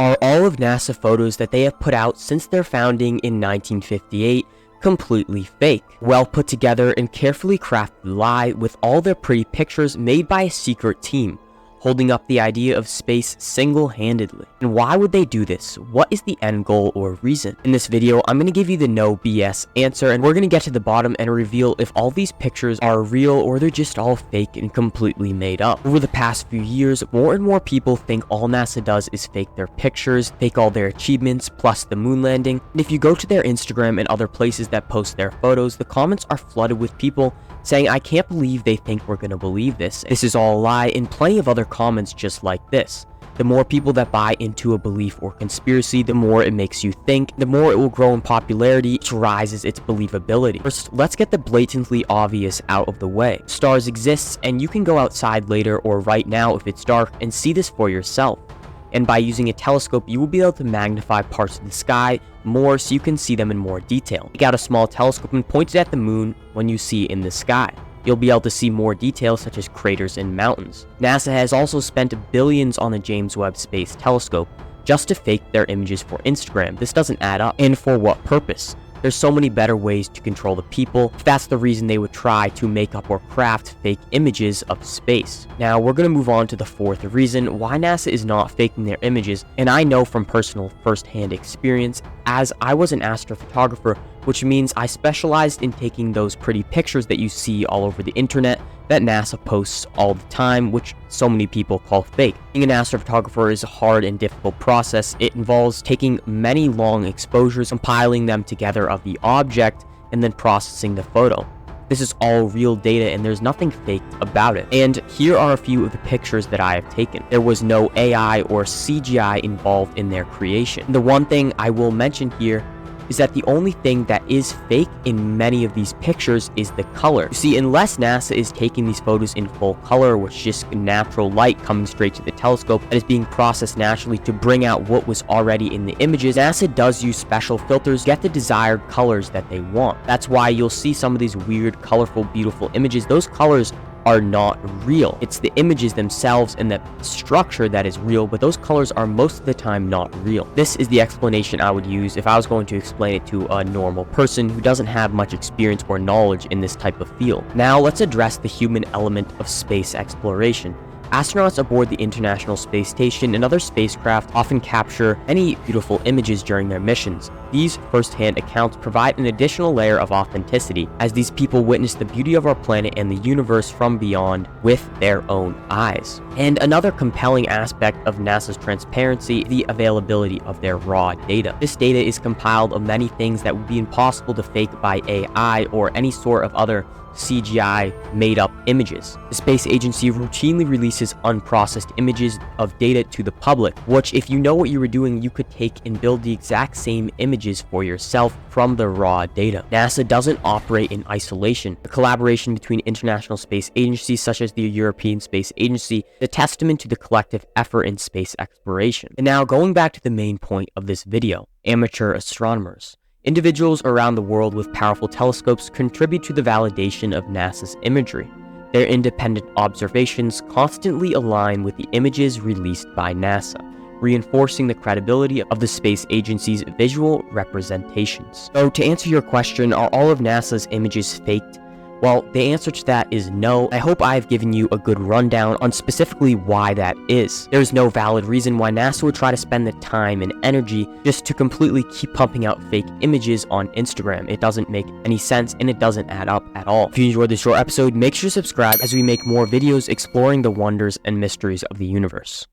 Are all of NASA photos that they have put out since their founding in 1958 completely fake? Well put together and carefully crafted lie with all their pretty pictures made by a secret team, holding up the idea of space single-handedly. And why would they do this? What is the end goal or reason? In this video, I'm going to give you the no BS answer, and we're going to get to the bottom and reveal if all these pictures are real or they're just all fake and completely made up. Over the past few years, more and more people think all NASA does is fake their pictures, fake all their achievements, plus the moon landing. And if you go to their Instagram and other places that post their photos, the comments are flooded with people saying, "I can't believe they think we're gonna believe this. This is all a lie," and plenty of other comments just like this. The more people that buy into a belief or conspiracy, the more it makes you think, the more it will grow in popularity, which rises its believability. First, let's get the blatantly obvious out of the way. Stars exist, and you can go outside later or right now if it's dark and see this for yourself. And by using a telescope, you will be able to magnify parts of the sky more so you can see them in more detail. Take out a small telescope and point it at the moon when you see it in the sky. You'll be able to see more details such as craters and mountains. NASA has also spent billions on the James Webb Space Telescope just to fake their images for Instagram. This doesn't add up. And for what purpose? There's so many better ways to control the people, if that's the reason they would try to make up or craft fake images of space. Now, we're going to move on to the fourth reason why NASA is not faking their images, and I know from personal first-hand experience, as I was an astrophotographer, which means I specialized in taking those pretty pictures that you see all over the internet that NASA posts all the time, which so many people call fake. Being an astrophotographer is a hard and difficult process. It involves taking many long exposures, compiling them together of the object, and then processing the photo. This is all real data and there's nothing faked about it. And here are a few of the pictures that I have taken. There was no AI or CGI involved in their creation. The one thing I will mention here is that the only thing that is fake in many of these pictures is the color. You see, unless NASA is taking these photos in full color, which is just natural light coming straight to the telescope that is being processed naturally to bring out what was already in the images, NASA does use special filters to get the desired colors that they want. That's why you'll see some of these weird, colorful, beautiful images. Those colors are not real. It's the images themselves and the structure that is real, but those colors are most of the time not real. This is the explanation I would use if I was going to explain it to a normal person who doesn't have much experience or knowledge in this type of field. Now let's address the human element of space exploration. Astronauts aboard the International Space Station and other spacecraft often capture many beautiful images during their missions. These first-hand accounts provide an additional layer of authenticity, as these people witness the beauty of our planet and the universe from beyond with their own eyes. And another compelling aspect of NASA's transparency is the availability of their raw data. This data is compiled of many things that would be impossible to fake by AI or any sort of other CGI made-up images. The space agency routinely releases unprocessed images of data to the public, which, if you know what you were doing, you could take and build the exact same images for yourself from the raw data. NASA doesn't operate in isolation. The collaboration between international space agencies such as the European Space Agency is a testament to the collective effort in space exploration. And now, going back to the main point of this video, amateur astronomers. Individuals around the world with powerful telescopes contribute to the validation of NASA's imagery. Their independent observations constantly align with the images released by NASA, reinforcing the credibility of the space agency's visual representations. So to answer your question, are all of NASA's images faked? Well, the answer to that is no. I hope I've given you a good rundown on specifically why that is. There is no valid reason why NASA would try to spend the time and energy just to completely keep pumping out fake images on Instagram. It doesn't make any sense and it doesn't add up at all. If you enjoyed this short episode, make sure to subscribe as we make more videos exploring the wonders and mysteries of the universe.